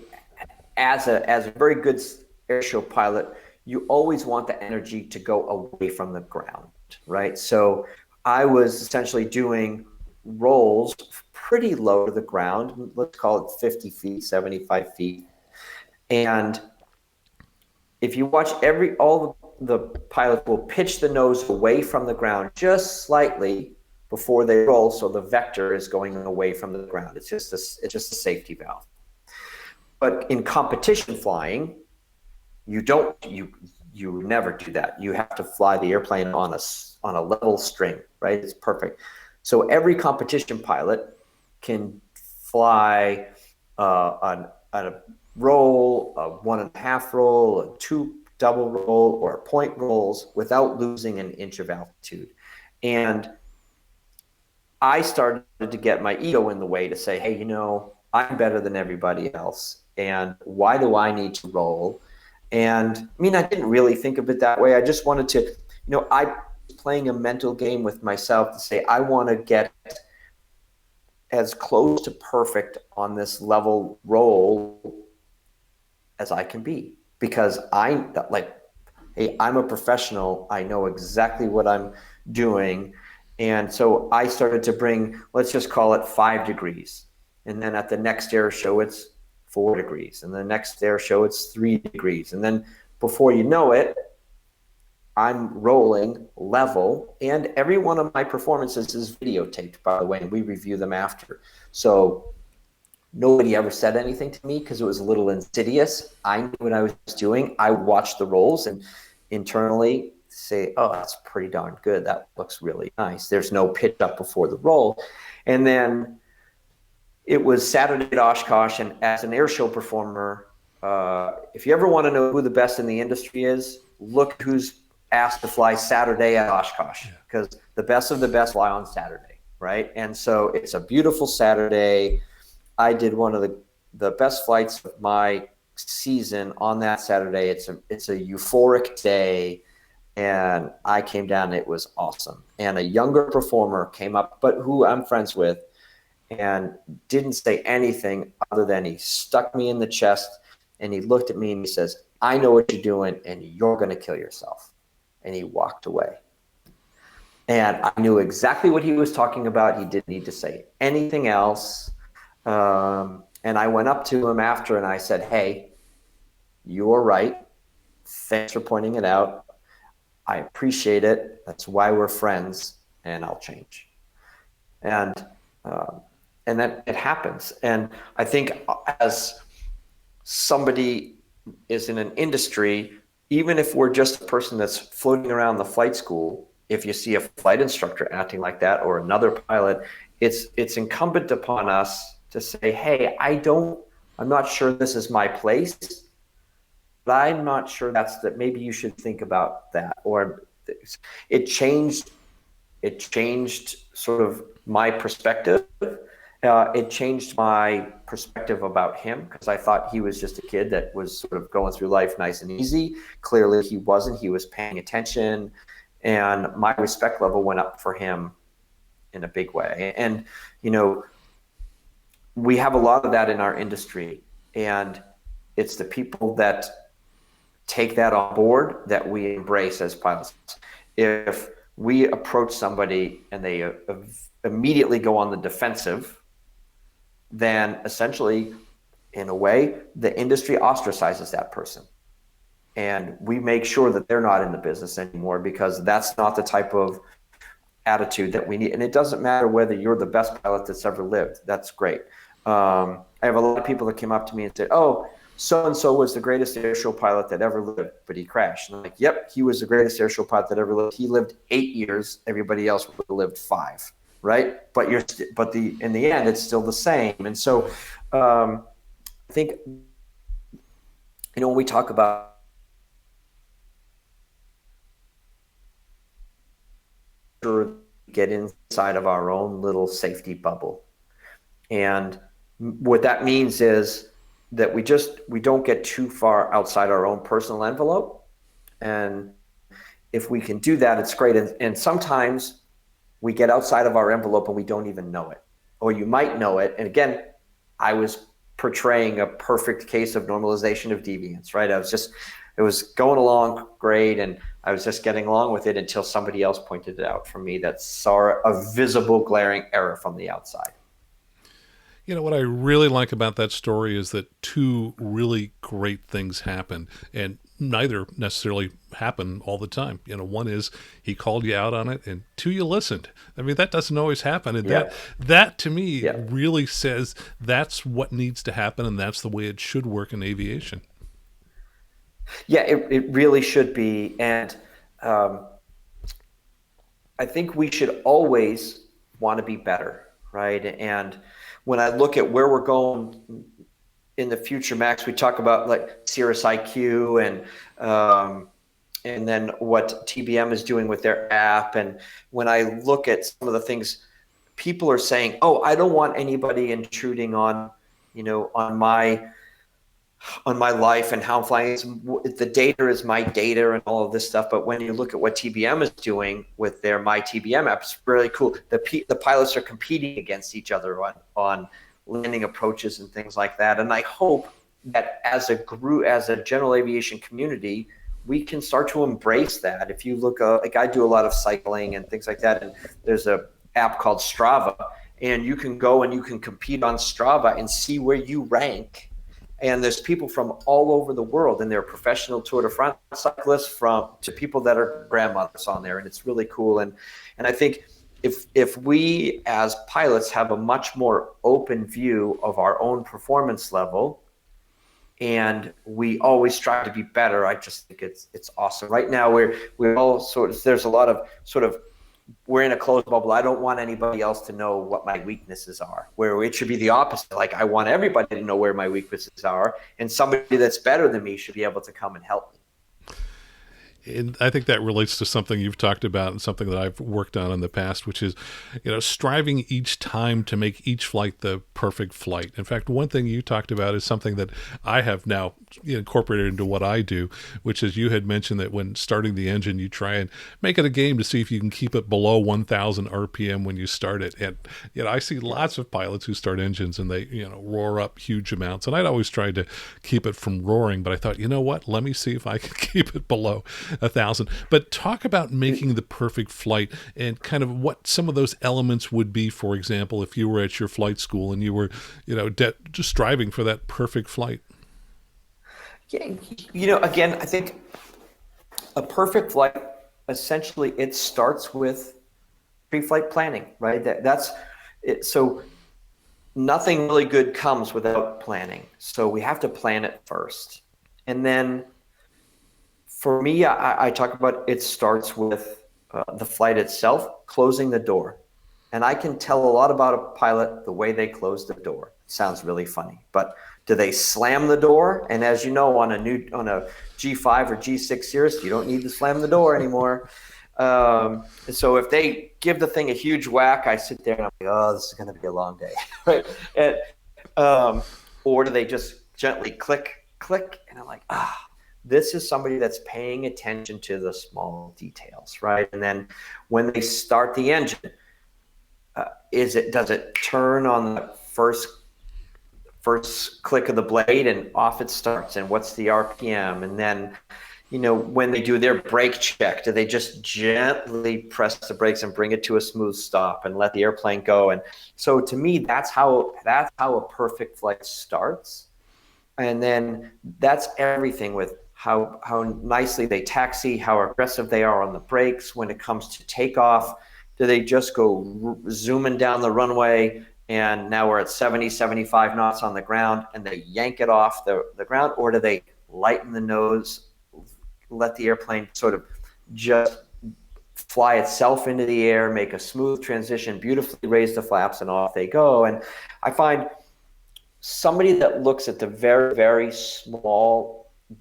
as a very good air show pilot, you always want the energy to go away from the ground, right? So I was essentially doing rolls pretty low to the ground, let's call it 50 feet, 75 feet. And if you watch all the pilots will pitch the nose away from the ground just slightly before they roll, so the vector is going away from the ground. It's just a safety valve. But in competition flying, you never do that. You have to fly the airplane on a level string, right? It's perfect. So every competition pilot can fly a roll, a 1.5 roll, a 2 double roll, or point rolls without losing an inch of altitude. And I started to get my ego in the way to say, hey, I'm better than everybody else. And why do I need to roll? And I mean, I didn't really think of it that way. I just wanted to, I was playing a mental game with myself to say, I want to get as close to perfect on this level roll as I can be, because I'm a professional. I know exactly what I'm doing. And so I started to bring, let's just call it 5 degrees. And then at the next air show, it's 4 degrees. And the next air show, it's 3 degrees. And then before you know it, I'm rolling level. And every one of my performances is videotaped, by the way, and we review them after. So nobody ever said anything to me because it was a little insidious. I knew what I was doing. I watched the rolls and internally say, oh, that's pretty darn good. That looks really nice. There's no pitch up before the roll. And then it was Saturday at Oshkosh, and as an airshow performer, if you ever want to know who the best in the industry is, look who's asked to fly Saturday at Oshkosh, because the best of the best fly on Saturday, right? And so it's a beautiful Saturday. I did one of the best flights of my season on that Saturday. It's a euphoric day, and I came down. It was awesome. And a younger performer came up, but who I'm friends with, and didn't say anything other than he stuck me in the chest, and he looked at me and he says, I know what you're doing, and you're going to kill yourself. And he walked away. And I knew exactly what he was talking about. He didn't need to say anything else. And I went up to him after and I said, hey, you're right. Thanks for pointing it out. I appreciate it. That's why we're friends, and I'll change. And then it happens. And I think as somebody is in an industry, even if we're just a person that's floating around the flight school, if you see a flight instructor acting like that or another pilot, it's incumbent upon us to say, hey, I'm not sure this is my place, but I'm not sure that maybe you should think about that. Or it changed sort of my perspective. It changed my perspective about him, because I thought he was just a kid that was sort of going through life nice and easy. Clearly he wasn't. He was paying attention, and my respect level went up for him in a big way. And, we have a lot of that in our industry, and it's the people that take that on board that we embrace as pilots. If we approach somebody and they immediately go on the defensive, then essentially, in a way, the industry ostracizes that person. and we make sure that they're not in the business anymore, because that's not the type of attitude that we need. And it doesn't matter whether you're the best pilot that's ever lived. That's great. I have a lot of people that came up to me and said, oh, so-and-so was the greatest airshow pilot that ever lived, but he crashed. And I'm like, yep, he was the greatest airshow pilot that ever lived. He lived 8 years. Everybody else would have lived 5, right? But in the end, it's still the same. And so I think, when we talk about get inside of our own little safety bubble. And what that means is that we don't get too far outside our own personal envelope. And if we can do that, it's great. And sometimes we get outside of our envelope and we don't even know it, or you might know it. And again, I was portraying a perfect case of normalization of deviance, right? It was going along great, and I was just getting along with it until somebody else pointed it out for me that saw a visible glaring error from the outside. What I really like about that story is that 2 really great things happen, and neither necessarily happen all the time. One is he called you out on it, and 2, you listened. I mean, that doesn't always happen. And that to me really says that's what needs to happen, and that's the way it should work in aviation. Yeah, it really should be. And I think we should always want to be better, right? And when I look at where we're going in the future, Max, we talk about like Cirrus IQ and then what TBM is doing with their app. And when I look at some of the things, people are saying, oh, I don't want anybody intruding on my life and how I'm flying. The data is my data and all of this stuff. But when you look at what TBM is doing with their My TBM app, it's really cool. The pilots are competing against each other on landing approaches and things like that. And I hope that as a general aviation community, we can start to embrace that. If you look, like I do a lot of cycling and things like that, and there's a app called Strava, and you can go and you can compete on Strava and see where you rank. And there's people from all over the world, and they're professional Tour de France cyclists to people that are grandmothers on there, and it's really cool. And I think if we as pilots have a much more open view of our own performance level, and we always strive to be better, I just think it's awesome. Right now we're all there's a lot of we're in a closed bubble. I don't want anybody else to know what my weaknesses are, where it should be the opposite. Like, I want everybody to know where my weaknesses are, and somebody that's better than me should be able to come and help me. And I think that relates to something you've talked about and something that I've worked on in the past, which is, striving each time to make each flight the perfect flight. In fact, one thing you talked about is something that I have now incorporated into what I do, which is you had mentioned that when starting the engine, you try and make it a game to see if you can keep it below 1,000 RPM when you start it. And, I see lots of pilots who start engines and they, roar up huge amounts. And I'd always tried to keep it from roaring, but I thought, what, let me see if I can keep it below 1,000. But talk about making the perfect flight and kind of what some of those elements would be. For example, if you were at your flight school and you were, just striving for that perfect flight. Yeah, again, I think a perfect flight, essentially, it starts with pre-flight planning, right? That's it. So nothing really good comes without planning. So we have to plan it first. And then for me, I talk about it starts with the flight itself, closing the door. And I can tell a lot about a pilot the way they close the door. It sounds really funny, but do they slam the door? And as you know, on a G5 or G6 Cirrus, you don't need to slam the door anymore. So if they give the thing a huge whack, I sit there and I'm like, oh, this is going to be a long day, right? Or do they just gently click, and I'm like, this is somebody that's paying attention to the small details, right? And then when they start the engine, does it turn on the first click of the blade and off it starts? And what's the RPM? And then, when they do their brake check, do they just gently press the brakes and bring it to a smooth stop and let the airplane go? And so to me, that's how a perfect flight starts. And then that's everything with how nicely they taxi, how aggressive they are on the brakes. When it comes to takeoff, do they just go zooming down the runway and now we're at 70, 75 knots on the ground and they yank it off the ground? Or do they lighten the nose, let the airplane sort of just fly itself into the air, make a smooth transition, beautifully raise the flaps, and off they go? And I find somebody that looks at the very, very small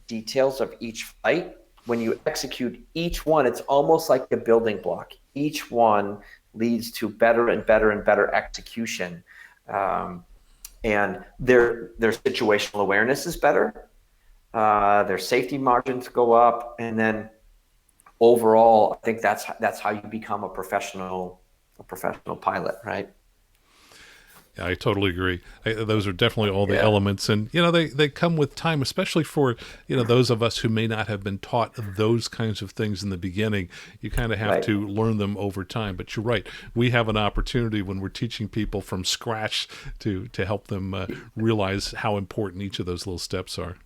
details of each flight, when you execute each one, it's almost like a building block. Each one leads to better and better and better execution. And their situational awareness is better. Their safety margins go up. And then overall, I think that's how you become a professional pilot, right? Yeah, I totally agree. Those are definitely all the elements, and they come with time, especially for those of us who may not have been taught those kinds of things in the beginning. You kind of have to learn them over time. But you're right. We have an opportunity when we're teaching people from scratch to help them realize how important each of those little steps are.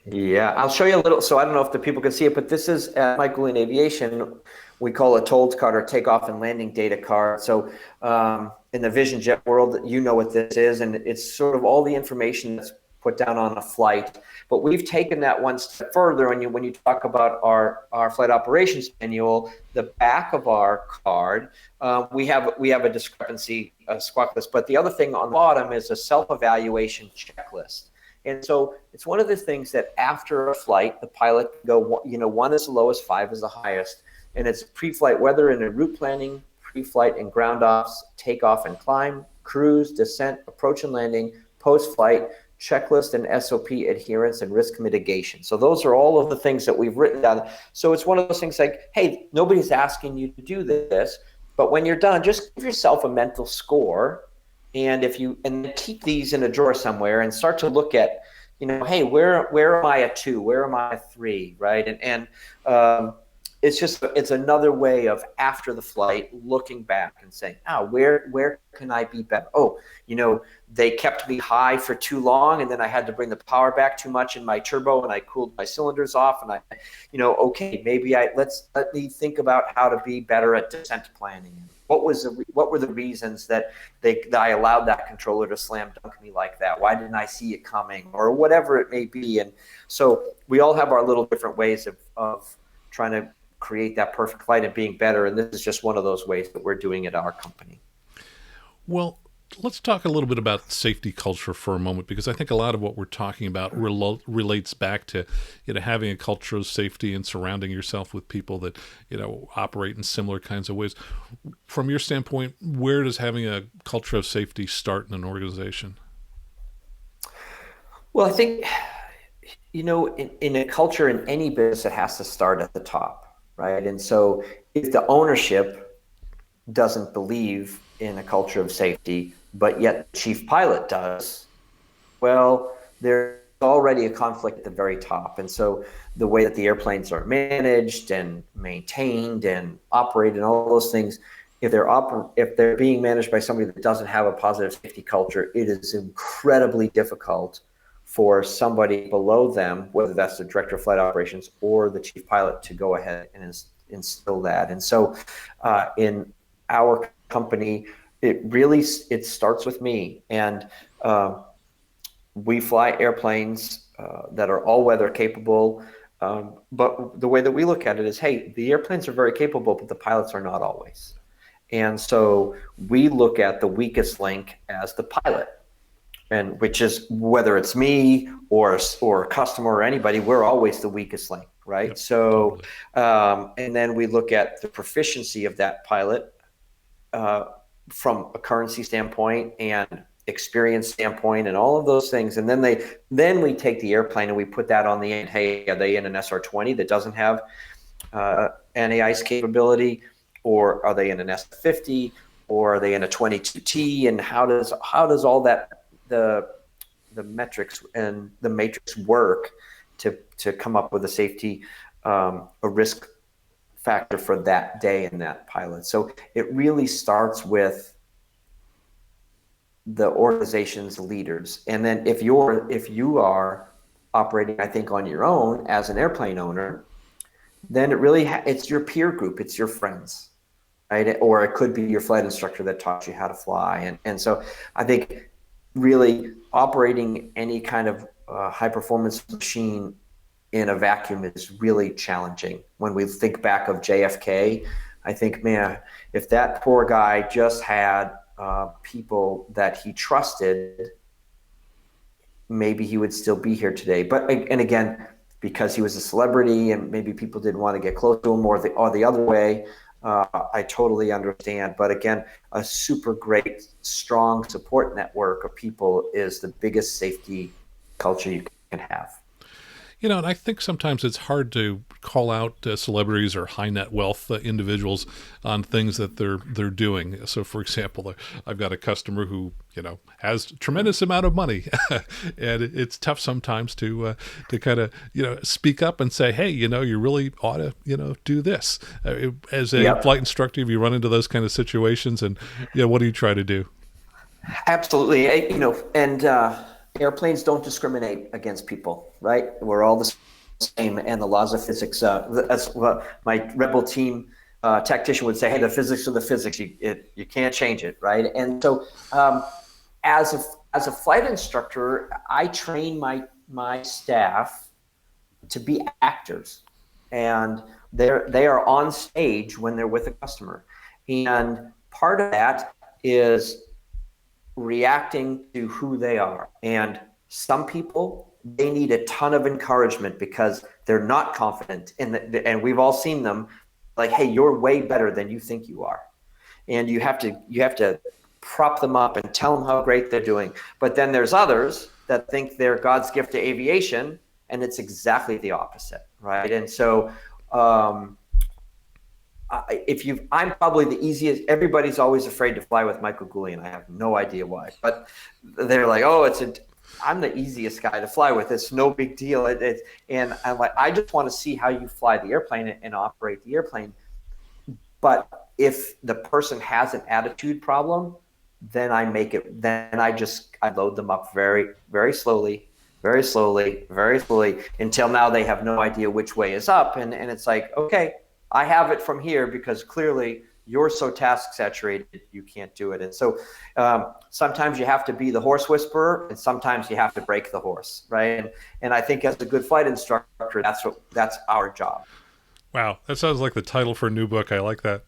Yeah, I'll show you a little. So I don't know if the people can see it, but this is at my Goulian Aviation. We call a TOLDS card, or takeoff and landing data card. So in the Vision Jet world, you know what this is, and it's sort of all the information that's put down on a flight. But we've taken that one step further. And when you talk about our flight operations manual, the back of our card, we have a discrepancy, a squawk list. But the other thing on the bottom is a self-evaluation checklist. And so it's one of the things that after a flight, the pilot can go, 1 is the lowest, 5 is the highest. And it's pre-flight weather and in route planning, pre-flight and ground ops, takeoff and climb, cruise, descent, approach and landing, post-flight, checklist and SOP adherence and risk mitigation. So those are all of the things that we've written down. So it's one of those things like, hey, nobody's asking you to do this, but when you're done, just give yourself a mental score. And keep these in a drawer somewhere and start to look at, hey, where am I at 2? Where am I at 3? Right. And it's another way of, after the flight, looking back and saying, where can I be better? They kept me high for too long, and then I had to bring the power back too much in my turbo, and I cooled my cylinders off, and maybe let me think about how to be better at descent planning. What were the reasons that I allowed that controller to slam dunk me like that? Why didn't I see it coming, or whatever it may be? And so we all have our little different ways of trying to create that perfect flight and being better. And this is just one of those ways that we're doing it at our company. Well, let's talk a little bit about safety culture for a moment, because I think a lot of what we're talking about relates back to having a culture of safety and surrounding yourself with people that operate in similar kinds of ways. From your standpoint, where does having a culture of safety start in an organization? Well, I think in a culture in any business, it has to start at the top, right? And so if the ownership doesn't believe in a culture of safety, but yet the chief pilot does, well, there's already a conflict at the very top. And so the way that the airplanes are managed and maintained and operated and all those things, if they're being managed by somebody that doesn't have a positive safety culture, it is incredibly difficult for somebody below them, whether that's the director of flight operations or the chief pilot, to go ahead and instill that. And so in our company, it starts with me. And we fly airplanes that are all weather capable. But the way that we look at it is, hey, the airplanes are very capable, but the pilots are not always. And so we look at the weakest link as the pilot. And which is, whether it's me or a customer or anybody, we're always the weakest link, right? Yep, so, totally. And then we look at the proficiency of that pilot from a currency standpoint and experience standpoint and all of those things. And then we take the airplane and we put that on the end. Hey, are they in an SR20 that doesn't have anti-ice capability, or are they in an SF50, or are they in a 22T? And how does all that, the metrics and the matrix work to come up with a safety, a risk factor for that day and that pilot? So it really starts with the organization's leaders. And then if you are operating, I think, on your own as an airplane owner, then it's your peer group, it's your friends, right? Or it could be your flight instructor that taught you how to fly. And so I think really operating any kind of high performance machine in a vacuum is really challenging. When we think back of JFK, I think, man, if that poor guy just had people that he trusted, maybe he would still be here today. But, and again, because he was a celebrity and maybe people didn't want to get close to him, or the other way, I totally understand. But again, a super great, strong support network of people is the biggest safety culture you can have. And I think sometimes it's hard to call out celebrities or high net wealth individuals on things that they're doing. So, for example, I've got a customer who has a tremendous amount of money, and it's tough sometimes to kind of speak up and say, hey, you really ought to do this. As a flight instructor, if you run into those kind of situations, and what do you try to do? Absolutely, and. Airplanes don't discriminate against people, right? We're all the same, and the laws of physics. That's what my rebel team tactician would say. Hey, the physics are the physics. You can't change it, right? And so, as a flight instructor, I train my staff to be actors, and they are on stage when they're with a customer, and part of that is reacting to who they are. And some people, they need a ton of encouragement because they're not confident and we've all seen them, like, hey, you're way better than you think you are. And you have to prop them up and tell them how great they're doing. But then there's others that think they're God's gift to aviation, and it's exactly the opposite, right? And so I'm probably the easiest. Everybody's always afraid to fly with Michael Goulian. I have no idea why, but they're like, oh, I'm the easiest guy to fly with. It's no big deal. And I'm like, I just want to see how you fly the airplane and operate the airplane. But if the person has an attitude problem, then I load them up very, very slowly, very slowly, very slowly, until now they have no idea which way is up. And it's like, okay, I have it from here because clearly you're so task saturated, you can't do it. And so sometimes you have to be the horse whisperer, and sometimes you have to break the horse, right? And I think as a good flight instructor, that's our job. Wow, that sounds like the title for a new book. I like that.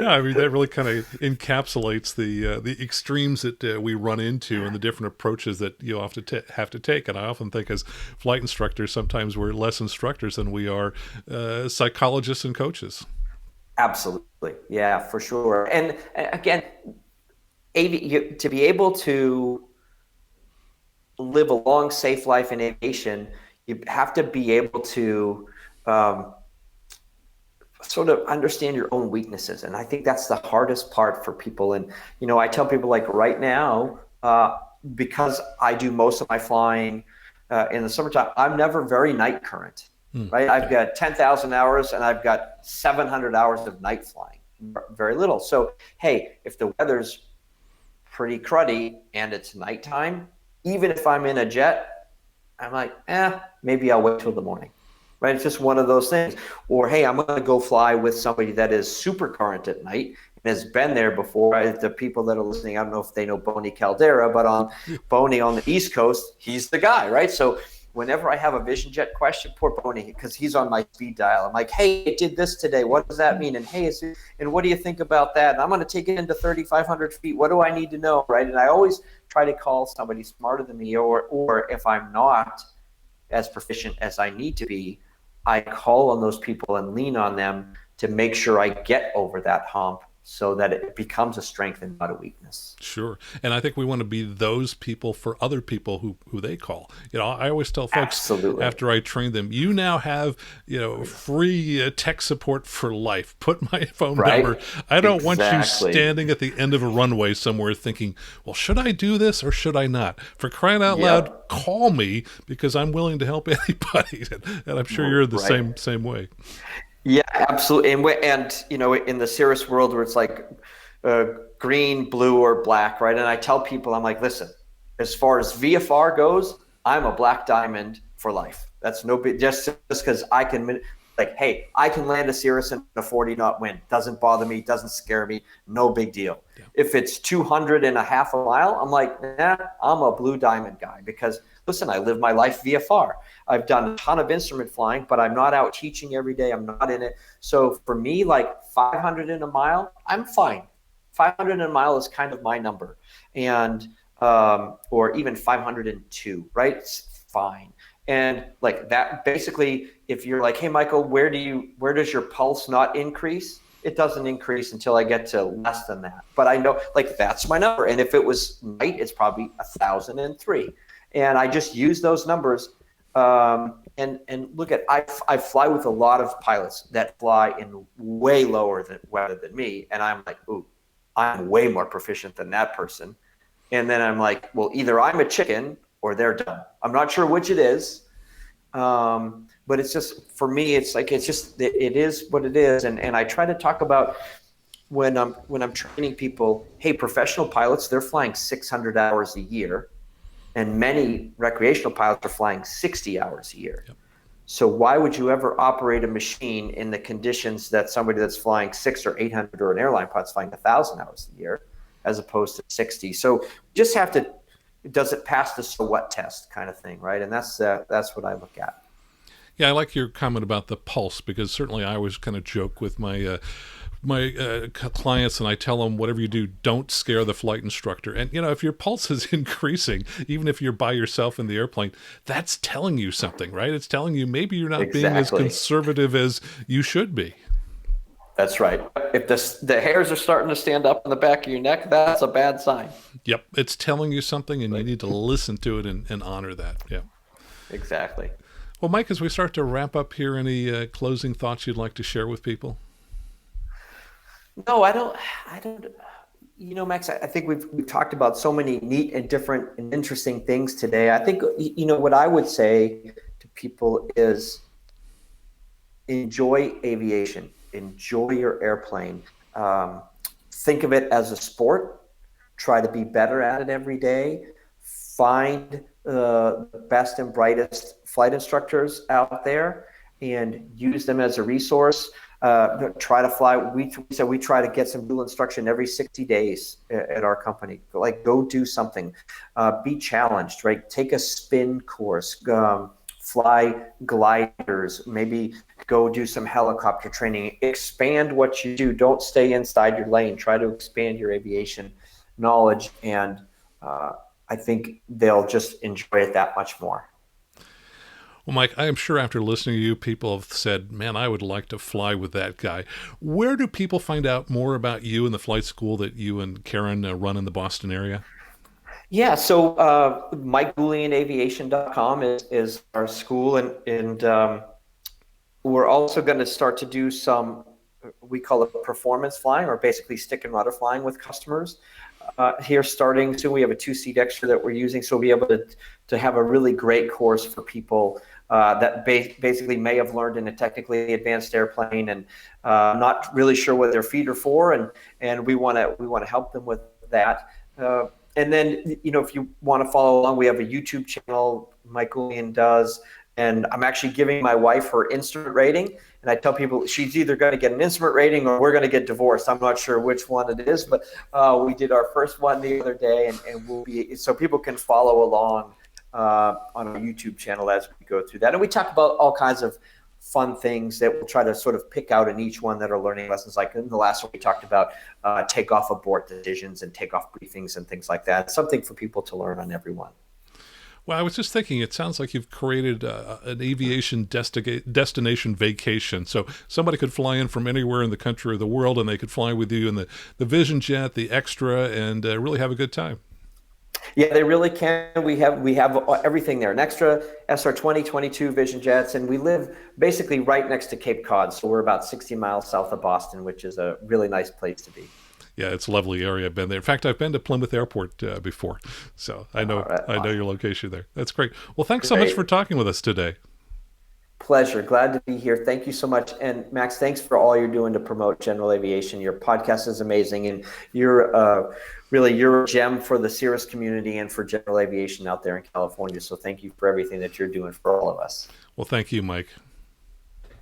Yeah, I mean, that really kind of encapsulates the extremes that we run into and the different approaches that you have to take. And I often think as flight instructors, sometimes we're less instructors than we are psychologists and coaches. Absolutely. Yeah, for sure. And again, to be able to live a long, safe life in aviation, you have to be able to sort of understand your own weaknesses. And I think that's the hardest part for people. And, I tell people, like, right now, because I do most of my flying in the summertime, I'm never very night current, right? I've got 10,000 hours and I've got 700 hours of night flying, very little. So, hey, if the weather's pretty cruddy and it's nighttime, even if I'm in a jet, I'm like, maybe I'll wait till the morning. Right, it's just one of those things. Or, hey, I'm going to go fly with somebody that is super current at night and has been there before. The people that are listening, I don't know if they know Boney Caldera, but on Boney on the East Coast, he's the guy, right? So whenever I have a Vision Jet question, poor Boney, because he's on my speed dial, I'm like, hey, it did this today. What does that mean? And hey, and what do you think about that? And I'm going to take it into 3,500 feet. What do I need to know, right? And I always try to call somebody smarter than me, or if I'm not as proficient as I need to be, I call on those people and lean on them to make sure I get over that hump so that it becomes a strength and not a weakness. Sure. And I think we want to be those people for other people who they call. I always tell folks, absolutely, after I train them, you now have, free tech support for life. Put my phone number. I don't want you standing at the end of a runway somewhere thinking, well, should I do this or should I not? For crying out loud, call me, because I'm willing to help anybody. And I'm sure you're the same way. Yeah, absolutely. And in the Cirrus world where it's like green, blue, or black, right? And I tell people, I'm like, listen, as far as VFR goes, I'm a black diamond for life. That's no big, just because I can, like, hey, I can land a Cirrus in a 40-knot wind. Doesn't bother me, doesn't scare me, no big deal. Yeah. If it's 200.5 a mile, I'm like, nah, I'm a blue diamond guy, because listen, I live my life VFR. I've done a ton of instrument flying, but I'm not out teaching every day. I'm not in it. So for me, like 500 in a mile, I'm fine. 500 in a mile is kind of my number. And, or even 502, right? It's fine. And like that, basically, if you're like, hey, Michael, where does your pulse not increase? It doesn't increase until I get to less than that. But I know, like, that's my number. And if it was night, it's probably 1,003. And I just use those numbers. And look at, I fly with a lot of pilots that fly in way lower weather than me. And I'm like, ooh, I'm way more proficient than that person. And then I'm like, well, either I'm a chicken or they're dumb. I'm not sure which it is. But it's just, for me, it's like, it is what it is. And I try to talk about when I'm training people, hey, professional pilots, they're flying 600 hours a year. And many recreational pilots are flying 60 hours a year. Yep. So why would you ever operate a machine in the conditions that somebody that's flying 600 or 800 or an airline pilot's flying 1,000 hours a year as opposed to 60? So you just have to, does it pass the so what test kind of thing, right? And that's what I look at. Yeah, I like your comment about the pulse, because certainly I always kind of joke with my clients, and I tell them, whatever you do, don't scare the flight instructor. And, if your pulse is increasing, even if you're by yourself in the airplane, that's telling you something, right? It's telling you maybe you're not being as conservative as you should be. That's right. If the hairs are starting to stand up in the back of your neck, that's a bad sign. Yep. It's telling you something, and you need to listen to it and honor that. Yeah. Exactly. Well, Mike, as we start to wrap up here, any closing thoughts you'd like to share with people? No, I don't. Max, I think we've talked about so many neat and different and interesting things today. I think, what I would say to people is enjoy aviation, enjoy your airplane. Think of it as a sport. Try to be better at it every day. Find the best and brightest flight instructors out there and use them as a resource. Try to fly. We try to get some dual instruction every 60 days at our company. Like, go do something. Be challenged, right? Take a spin course. Fly gliders. Maybe go do some helicopter training. Expand what you do. Don't stay inside your lane. Try to expand your aviation knowledge, and I think they'll just enjoy it that much more. Well, Mike, I am sure after listening to you, people have said, man, I would like to fly with that guy. Where do people find out more about you and the flight school that you and Karen run in the Boston area? Yeah, so MikeGoulianAviation.com is our school, and we're also going to start to do some, we call it performance flying, or basically stick and rudder flying with customers. Here starting soon, we have a 2-seat extra that we're using, so we'll be able to have a really great course for people that basically may have learned in a technically advanced airplane and not really sure what their feet are for, and we want to help them with that. And then, if you want to follow along, we have a YouTube channel Mike Goulian does, and I'm actually giving my wife her instrument rating. And I tell people she's either going to get an instrument rating or we're going to get divorced. I'm not sure which one it is, but we did our first one the other day, and we'll be, so people can follow along on our YouTube channel as we go through that. And we talk about all kinds of fun things that we'll try to sort of pick out in each one that are learning lessons. Like in the last one, we talked about takeoff abort decisions and takeoff briefings and things like that. Something for people to learn on every one. Well, I was just thinking, it sounds like you've created an aviation destination vacation. So somebody could fly in from anywhere in the country or the world, and they could fly with you in the Vision Jet, the Extra, and really have a good time. Yeah, they really can. We have everything there. An Extra, SR20, 22 Vision Jets, and we live basically right next to Cape Cod. So we're about 60 miles south of Boston, which is a really nice place to be. Yeah, it's a lovely area. I've been there. In fact, I've been to Plymouth Airport before, so I know your location there. That's great. Well, thanks so much for talking with us today. Pleasure. Glad to be here. Thank you so much. And Max, thanks for all you're doing to promote general aviation. Your podcast is amazing, and you're a gem for the Cirrus community and for general aviation out there in California. So thank you for everything that you're doing for all of us. Well, thank you, Mike.